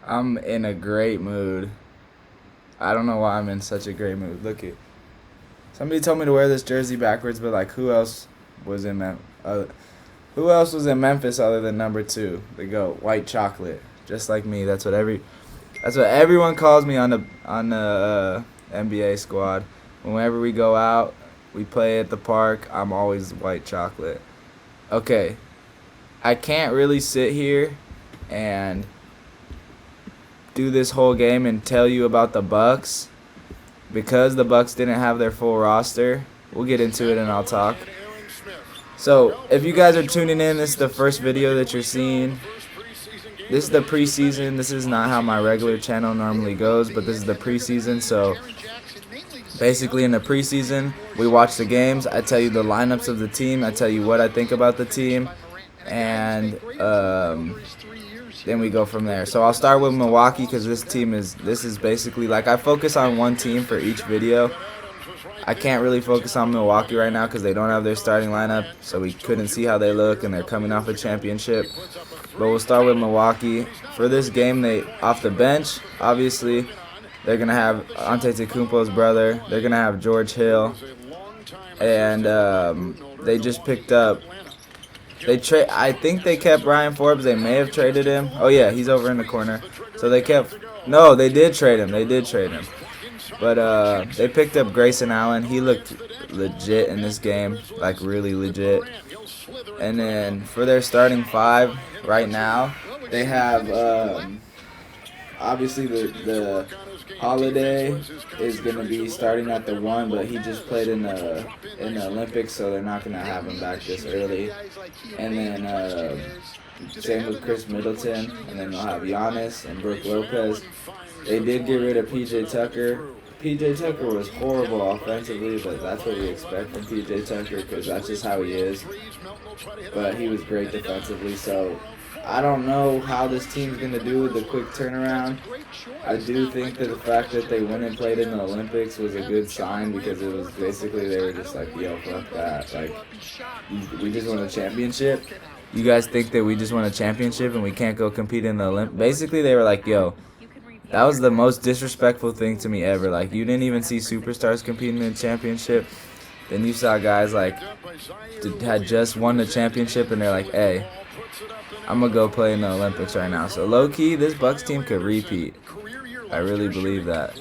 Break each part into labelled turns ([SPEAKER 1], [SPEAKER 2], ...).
[SPEAKER 1] I'm in a great mood. I don't know why I'm in such a great mood. Look it. Somebody told me to wear this jersey backwards, but like, was in who else was in Memphis other than number 2? The GOAT, white chocolate, just like me. That's what everyone calls me on the NBA squad. Whenever we go out, we play at the park. I'm always white chocolate. Okay, I can't really sit here and do this whole game and tell you about the Bucks because the Bucks didn't have their full roster. We'll get into it and I'll talk. So, if you guys are tuning in, this is the first video that you're seeing. This is the preseason. This is not how my regular channel normally goes, but this is the preseason. So, basically in the preseason, we watch the games. I tell you the lineups of the team. I tell you what I think about the team. And then we go from there. So I'll start with Milwaukee because this is basically like I focus on one team for each video. I can't really focus on Milwaukee right now because they don't have their starting lineup, so we couldn't see how they look, and they're coming off a championship. But we'll start with Milwaukee. For this game, they off the bench, obviously, they're going to have Antetokounmpo's brother. They're going to have George Hill. And they just picked up I think they kept Ryan Forbes. They may have traded him. Oh yeah, he's over in the corner. So they did trade him. They did trade him. But they picked up Grayson Allen. He looked legit in this game, like really legit. And then for their starting 5 right now, they have obviously the Holiday is going to be starting at the 1, but he just played in the Olympics, so they're not going to have him back this early. And then same with Chris Middleton, and then they'll have Giannis and Brook Lopez. They did get rid of PJ Tucker. PJ Tucker was horrible offensively, but that's what we expect from PJ Tucker because that's just how he is. But he was great defensively, so I don't know how this team's going to do with the quick turnaround. I do think that the fact that they went and played in the Olympics was a good sign because it was basically they were just like, yo, fuck that. Like, we just won a championship. You guys think that we just won a championship and we can't go compete in the Olympics? Basically, they were like, yo, that was the most disrespectful thing to me ever. Like, you didn't even see superstars competing in the championship. Then you saw guys like had just won the championship and they're like, hey, I'm going to go play in the Olympics right now. So, low-key, this Bucks team could repeat. I really believe that.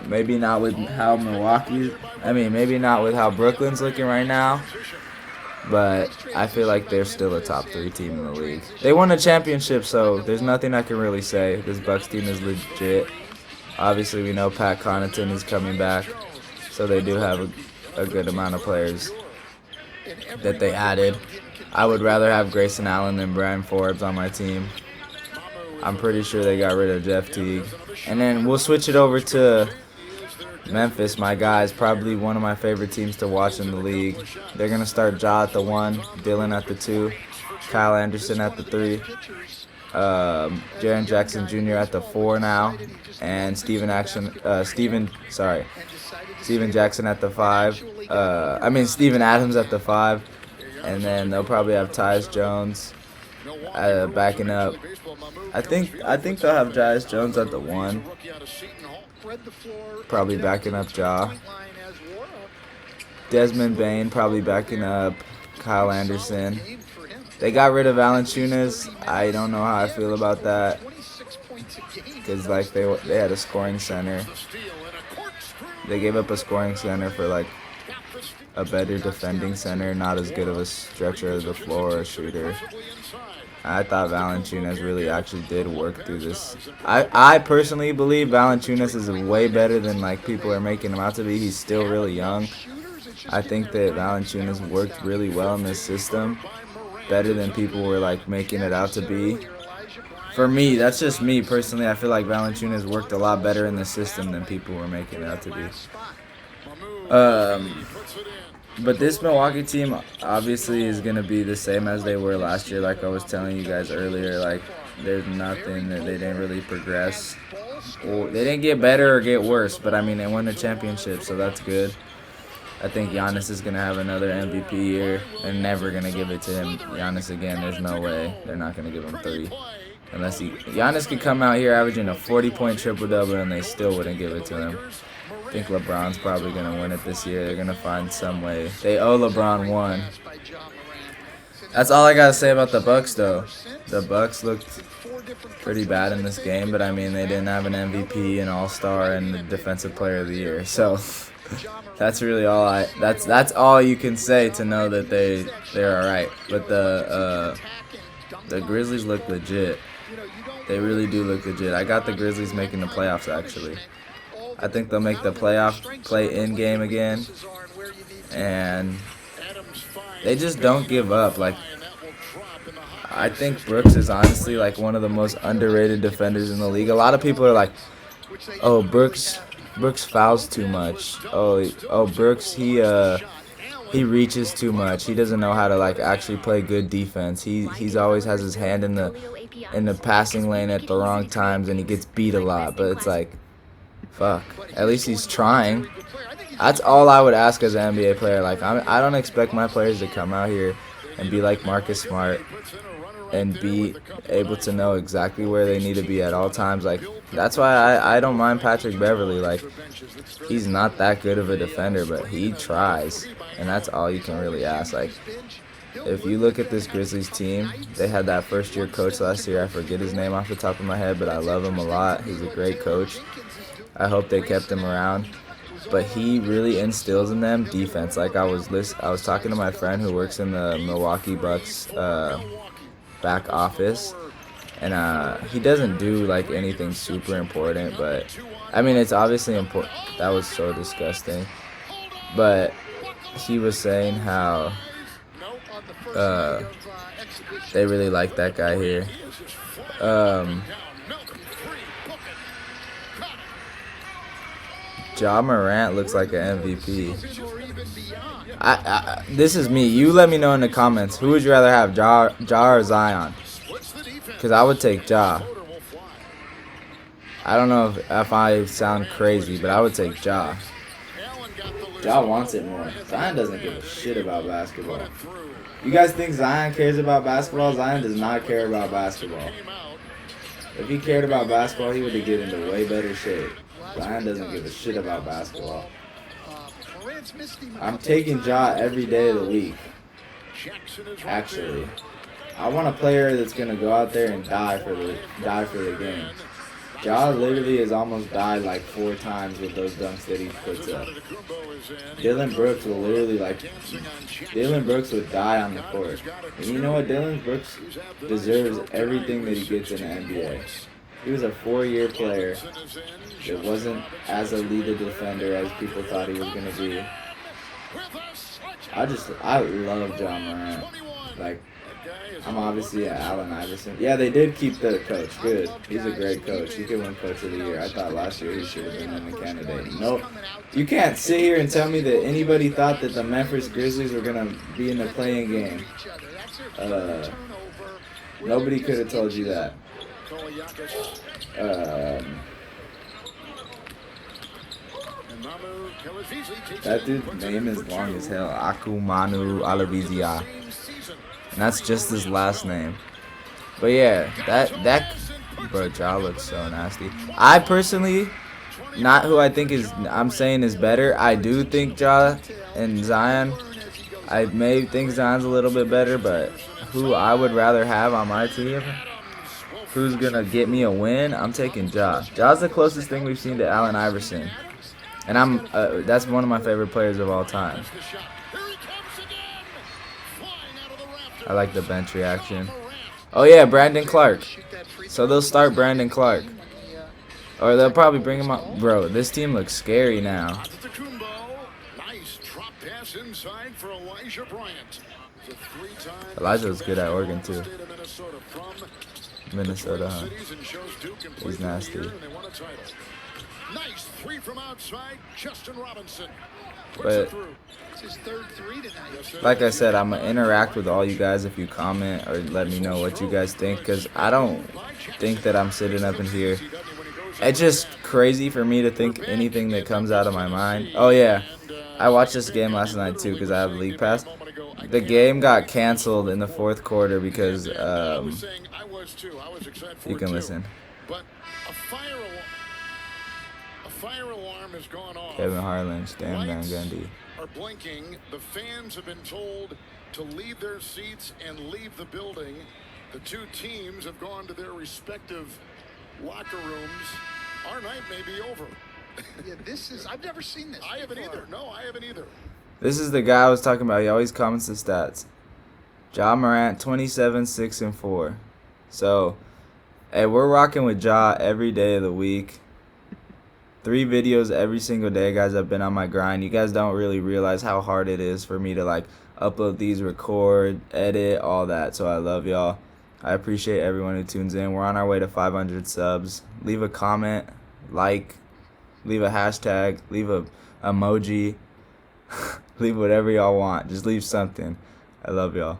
[SPEAKER 1] Maybe not with how maybe not with how Brooklyn's looking right now. But I feel like they're still a top 3 team in the league. They won a championship, so there's nothing I can really say. This Bucks team is legit. Obviously, we know Pat Connaughton is coming back. So they do have a good amount of players that they added. I would rather have Grayson Allen than Brian Forbes on my team. I'm pretty sure they got rid of Jeff Teague. And then we'll switch it over to Memphis, my guys. Probably one of my favorite teams to watch in the league. They're going to start Ja at the 1, Dylan at the 2, Kyle Anderson at the 3, Jaren Jackson Jr. at the 4 now, and Steven Jackson at the 5. Steven Adams at the 5. And then they'll probably have Tyus Jones backing up. I think they'll have Tyus Jones at the 1. Probably backing up Ja. Desmond Bane probably backing up Kyle Anderson. They got rid of Valanciunas. I don't know how I feel about that. Because like they had a scoring center. They gave up a scoring center for like a better defending center, not as good of a stretcher of the floor or shooter. I thought Valanciunas really actually did work through this. I personally believe Valanciunas is way better than like people are making him out to be. He's still really young. I think that Valanciunas worked really well in this system, better than people were like making it out to be. For me, that's just me personally. I feel like Valanciunas worked a lot better in the system than people were making it out to be. But this Milwaukee team obviously is going to be the same as they were last year. Like I was telling you guys earlier, like there's nothing that they didn't really progress. Or they didn't get better or get worse, but I mean they won the championship, so that's good. I think Giannis is going to have another MVP year. They're never going to give it to him, Giannis again. There's no way. They're not going to give him 3. Unless Giannis could come out here averaging a 40-point triple-double and they still wouldn't give it to him. I think LeBron's probably going to win it this year. They're going to find some way. They owe LeBron one. That's all I got to say about the Bucks, though. The Bucks looked pretty bad in this game, but I mean, they didn't have an MVP, an All-Star, and the Defensive Player of the Year. So that's really all that's all you can say to know that they're all right. But the Grizzlies look legit. They really do look legit. I got the Grizzlies making the playoffs, actually. I think they'll make the play-in game again. And they just don't give up. Like, I think Brooks is honestly like one of the most underrated defenders in the league. A lot of people are like, oh, Brooks fouls too much. Oh, Brooks, he reaches too much. He doesn't know how to like actually play good defense. He's always has his hand in the passing lane at the wrong times, and he gets beat a lot. But it's like, fuck. At least he's trying. That's all I would ask as an NBA player. Like, I don't expect my players to come out here and be like Marcus Smart and be able to know exactly where they need to be at all times. Like, that's why I don't mind Patrick Beverly. Like, he's not that good of a defender, but he tries, and that's all you can really ask. Like, if you look at this Grizzlies team, they had that first-year coach last year. I forget his name off the top of my head, but I love him a lot. He's a great coach. I hope they kept him around. But he really instills in them defense. Like, I was talking to my friend who works in the Milwaukee Bucks back office, and he doesn't do like anything super important, but I mean, it's obviously important. That was so disgusting. But he was saying how they really like that guy here. Ja Morant looks like an MVP. This is me. You let me know in the comments. Who would you rather have, Ja or Zion? Because I would take Ja. I don't know if I sound crazy, but I would take Ja. Ja wants it more. Zion doesn't give a shit about basketball. You guys think Zion cares about basketball? Zion does not care about basketball. If he cared about basketball, he would get into way better shape. Zion doesn't give a shit about basketball. I'm taking Ja every day of the week. Actually, I want a player that's gonna go out there and die for the game. Ja literally has almost died like 4 times with those dunks that he puts up. Dylan Brooks will die on the court. And you know what? Dylan Brooks deserves everything that he gets in the NBA. He was a 4-year player that wasn't as elite a defender as people thought he was going to be. I love Ja Morant. Like, I'm obviously an Allen Iverson. Yeah, they did keep the coach. Good. He's a great coach. He could win Coach of the Year. I thought last year he should have been in the candidate. No, you can't sit here and tell me that anybody thought that the Memphis Grizzlies were going to be in the play-in game. Nobody could have told you that. That dude's name is long as hell. Akumanu Alavizia. And that's just his last name. But yeah, that bro, Ja looks so nasty. I personally, not who I think I'm saying is better. I do think Ja and Zion. I may think Zion's a little bit better, but who I would rather have on my team, who's gonna get me a win, I'm taking Ja. Ja's the closest thing we've seen to Allen Iverson. And that's one of my favorite players of all time. I like the bench reaction. Oh yeah, Brandon Clark. So they'll start Brandon Clark. Or they'll probably bring him up. Bro, this team looks scary now. Elijah was good at Oregon too. Minnesota, huh? He's nasty. Nice 3 from outside, Justin Robinson. But like I said, I'm gonna interact with all you guys if you comment or let me know what you guys think, because I don't think that I'm sitting up in here. It's just crazy for me to think anything that comes out of my mind. Oh yeah, I watched this game last night too because I have League Pass. The game got canceled in the fourth quarter because
[SPEAKER 2] I was saying I was too. I was excited for
[SPEAKER 1] you
[SPEAKER 2] it
[SPEAKER 1] can
[SPEAKER 2] too.
[SPEAKER 1] listen.
[SPEAKER 2] But a fire alarm has gone off.
[SPEAKER 1] Kevin Harlan, Stan Van
[SPEAKER 2] Lights
[SPEAKER 1] Gundy.
[SPEAKER 2] are blinking. The fans have been told to leave their seats and leave the building. The two teams have gone to their respective locker rooms. Our night may be over.
[SPEAKER 3] Yeah, I've never seen this.
[SPEAKER 2] I haven't either. No, I haven't either.
[SPEAKER 1] This is the guy I was talking about. He always comments the stats. Ja Morant, 27, 6, and 4. So, hey, we're rocking with Ja every day of the week. 3 videos every single day, guys. I've been on my grind. You guys don't really realize how hard it is for me to, like, upload these, record, edit, all that. So I love y'all. I appreciate everyone who tunes in. We're on our way to 500 subs. Leave a comment, like, leave a hashtag, leave a emoji, leave whatever y'all want. Just leave something. I love y'all.